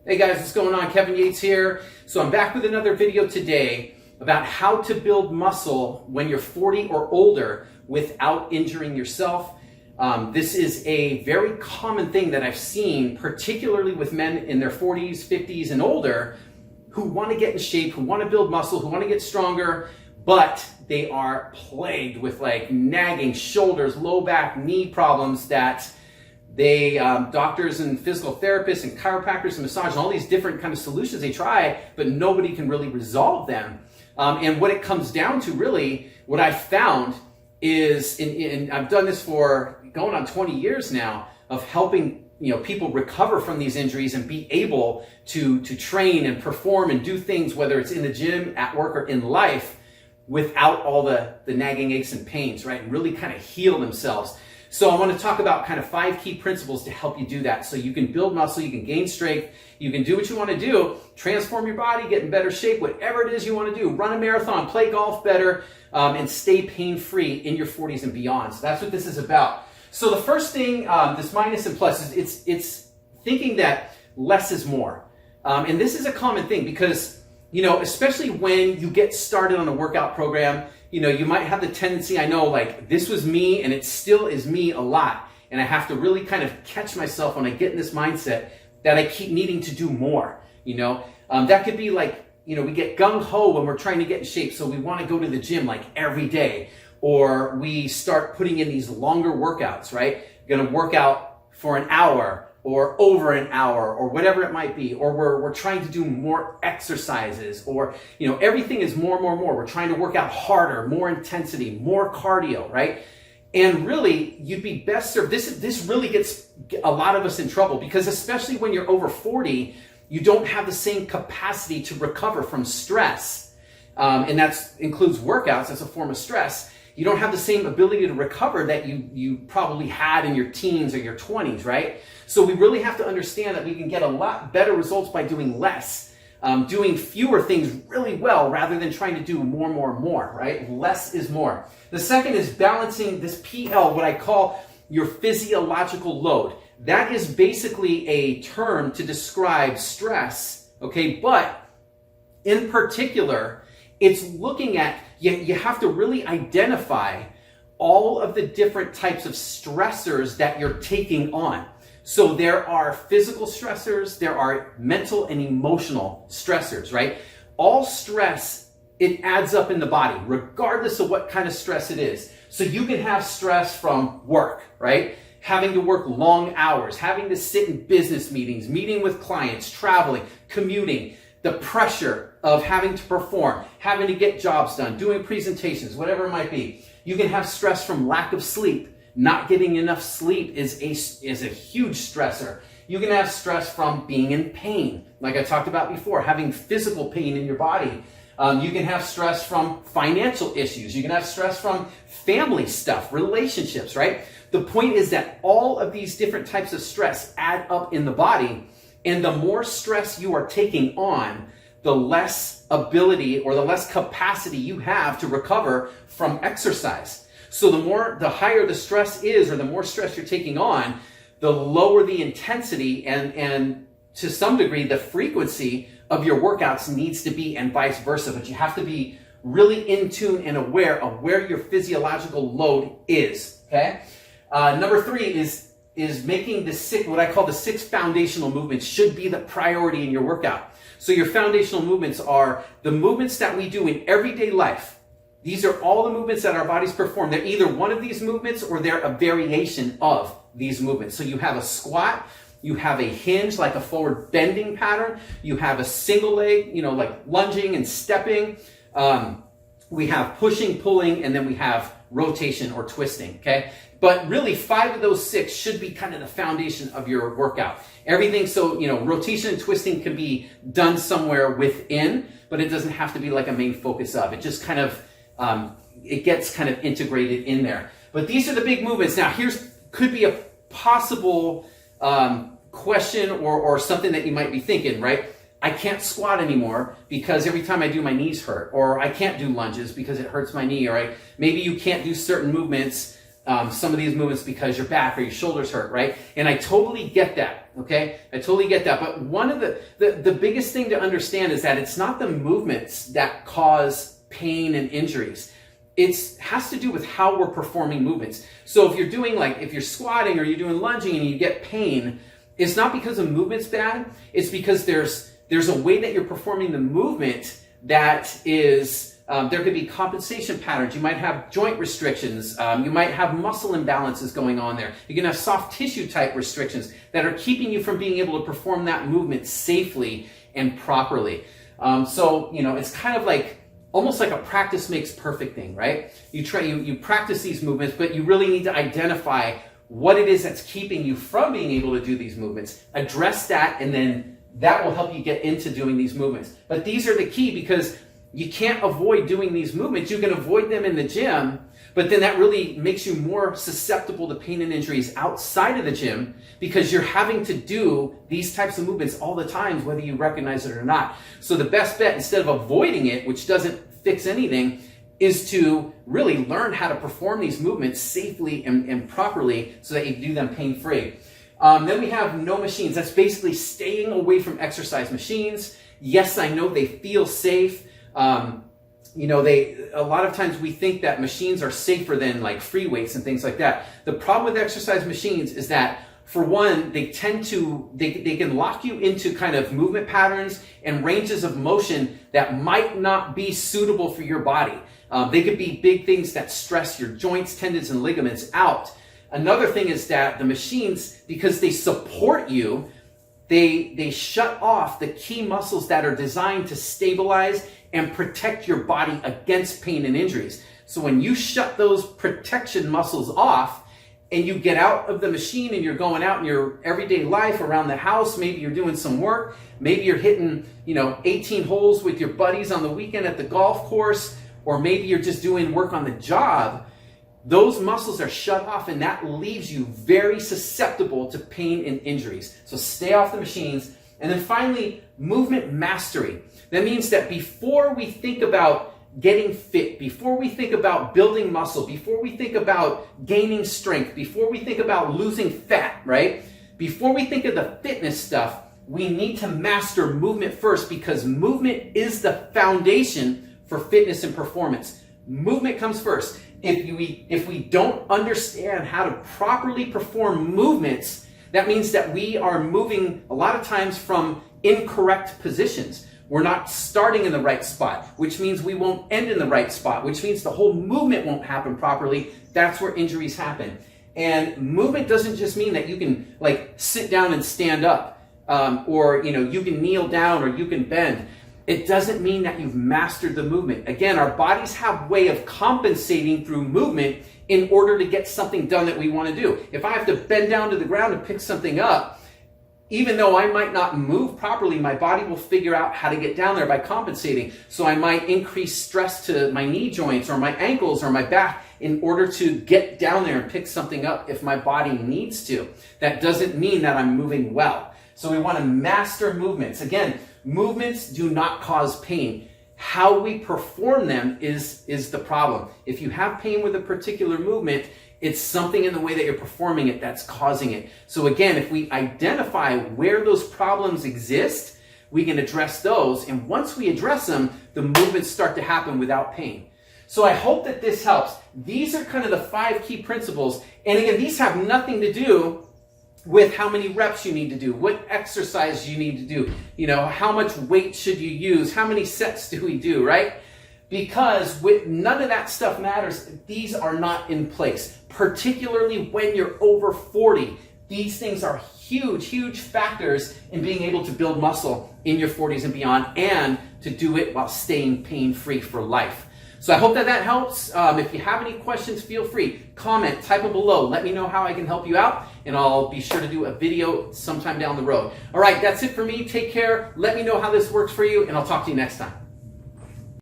Hey guys, what's going on? Kevin Yates here. So I'm back with another video today about how to build muscle when you're 40 or older without injuring yourself. This is a very common thing that I've seen, particularly with men in their 40s, 50s, and older who want to get in shape, who want to build muscle, who want to get stronger, but they are plagued with like nagging shoulders, low back, knee problems that they, doctors and physical therapists and chiropractors and massage and all these different kind of solutions they try, but nobody can really resolve them. And what it comes down to really, what I found is, and I've done this for going on 20 years now, of helping people recover from these injuries and be able to train and perform and do things, whether it's in the gym, at work, or in life, without all the nagging aches and pains, right? And really kind of heal themselves. So I want to talk about kind of 5 key principles to help you do that. So you can build muscle, you can gain strength, you can do what you want to do, transform your body, get in better shape, whatever it is you want to do, run a marathon, play golf better, and stay pain-free in your 40s and beyond. So that's what this is about. So the first thing, this minus and plus, is it's thinking that less is more. And this is a common thing because, especially when you get started on a workout program, you might have the tendency, I know, like this was me and it still is me a lot. And I have to really kind of catch myself when I get in this mindset that I keep needing to do more, That could be like, we get gung-ho when we're trying to get in shape. So we want to go to the gym like every day, or we start putting in these longer workouts, right? You're going to work out for an hour or over an hour or whatever it might be, or we're trying to do more exercises, or everything is more. We're trying to work out harder, more intensity, more cardio, right? And really, you'd be best served. This really gets a lot of us in trouble because especially when you're over 40, you don't have the same capacity to recover from stress, and that includes workouts as a form of stress. You don't have the same ability to recover that you probably had in your teens or your 20s, right? So we really have to understand that we can get a lot better results by doing less, doing fewer things really well rather than trying to do more, right? Less is more. The second is balancing this PL, what I call your physiological load. That is basically a term to describe stress, okay? But in particular, it's looking at, you have to really identify all of the different types of stressors that you're taking on. So there are physical stressors, there are mental and emotional stressors, right? All stress, it adds up in the body, regardless of what kind of stress it is. So you can have stress from work, right? Having to work long hours, having to sit in business meetings, meeting with clients, traveling, commuting, the pressure of having to perform, having to get jobs done, doing presentations, whatever it might be. You can have stress from lack of sleep. Not getting enough sleep is a huge stressor. You can have stress from being in pain, like I talked about before, having physical pain in your body. You can have stress from financial issues. You can have stress from family stuff, relationships, right? The point is that all of these different types of stress add up in the body, and the more stress you are taking on, the less ability or the less capacity you have to recover from exercise. So the higher the stress is, or the more stress you're taking on, the lower the intensity and to some degree the frequency of your workouts needs to be, and vice versa. But you have to be really in tune and aware of where your physiological load is, okay? Number 3 is making what I call the 6 foundational movements should be the priority in your workout. So your foundational movements are the movements that we do in everyday life. These are all the movements that our bodies perform. They're either one of these movements or they're a variation of these movements. So you have a squat, you have a hinge, like a forward bending pattern. You have a single leg, like lunging and stepping. We have pushing, pulling, and then we have rotation or twisting, okay? But really 5 of those 6 should be kind of the foundation of your workout. Everything, so, rotation and twisting can be done somewhere within, but it doesn't have to be like a main focus of. It just kind of, it gets kind of integrated in there. But these are the big movements. Now, could be a possible question or something that you might be thinking, right? I can't squat anymore because every time I do, my knees hurt, or I can't do lunges because it hurts my knee, or maybe you can't do certain movements some of these movements because your back or your shoulders hurt, right? And I totally get that, okay? I totally get that. But one of the biggest thing to understand is that it's not the movements that cause pain and injuries. It has to do with how we're performing movements. So if you're doing if you're squatting or you're doing lunging and you get pain, it's not because the movement's bad. It's because there's a way that you're performing the movement that is, there could be compensation patterns. You might have joint restrictions. You might have muscle imbalances going on there. You can have soft tissue type restrictions that are keeping you from being able to perform that movement safely and properly. So, it's kind of almost like a practice makes perfect thing, right? You practice these movements, but you really need to identify what it is that's keeping you from being able to do these movements. Address that, and then that will help you get into doing these movements. But these are the key, because you can't avoid doing these movements. You can avoid them in the gym, but then that really makes you more susceptible to pain and injuries outside of the gym, because you're having to do these types of movements all the time, whether you recognize it or not. So the best bet, instead of avoiding it, which doesn't fix anything, is to really learn how to perform these movements safely and properly so that you do them pain-free. Then we have no machines. That's basically staying away from exercise machines. Yes, I know they feel safe. A lot of times we think that machines are safer than free weights and things like that. The problem with exercise machines is that, for one, they can lock you into kind of movement patterns and ranges of motion that might not be suitable for your body. They could be big things that stress your joints, tendons, and ligaments out. Another thing is that the machines, because they support you, they shut off the key muscles that are designed to stabilize and protect your body against pain and injuries. So when you shut those protection muscles off and you get out of the machine and you're going out in your everyday life around the house, maybe you're doing some work, maybe you're hitting 18 holes with your buddies on the weekend at the golf course, or maybe you're just doing work on the job, those muscles are shut off, and that leaves you very susceptible to pain and injuries. So stay off the machines. And then finally, movement mastery. That means that before we think about getting fit, before we think about building muscle, before we think about gaining strength, before we think about losing fat, right? Before we think of the fitness stuff, we need to master movement first, because movement is the foundation for fitness and performance. Movement comes first. If we don't understand how to properly perform movements, that means that we are moving a lot of times from incorrect positions. We're not starting in the right spot, which means we won't end in the right spot, which means the whole movement won't happen properly. That's where injuries happen. And movement doesn't just mean that you can sit down and stand up, or you can kneel down or you can bend. It doesn't mean that you've mastered the movement. Again, our bodies have a way of compensating through movement in order to get something done that we want to do. If I have to bend down to the ground to pick something up, even though I might not move properly, my body will figure out how to get down there by compensating. So I might increase stress to my knee joints or my ankles or my back in order to get down there and pick something up if my body needs to. That doesn't mean that I'm moving well. So we want to master movements. Again, movements do not cause pain. How we perform them is the problem. If you have pain with a particular movement, it's something in the way that you're performing it that's causing it. So again, if we identify where those problems exist, we can address those. And once we address them, the movements start to happen without pain. So I hope that this helps. These are kind of the 5 key principles. And again, these have nothing to do with how many reps you need to do, what exercise you need to do, how much weight should you use, how many sets do we do, right? Because none of that stuff matters. These are not in place, particularly when you're over 40. These things are huge, huge factors in being able to build muscle in your 40s and beyond, and to do it while staying pain-free for life. So I hope that helps. If you have any questions, feel free. Comment, type them below. Let me know how I can help you out, and I'll be sure to do a video sometime down the road. All right, that's it for me. Take care. Let me know how this works for you, and I'll talk to you next time.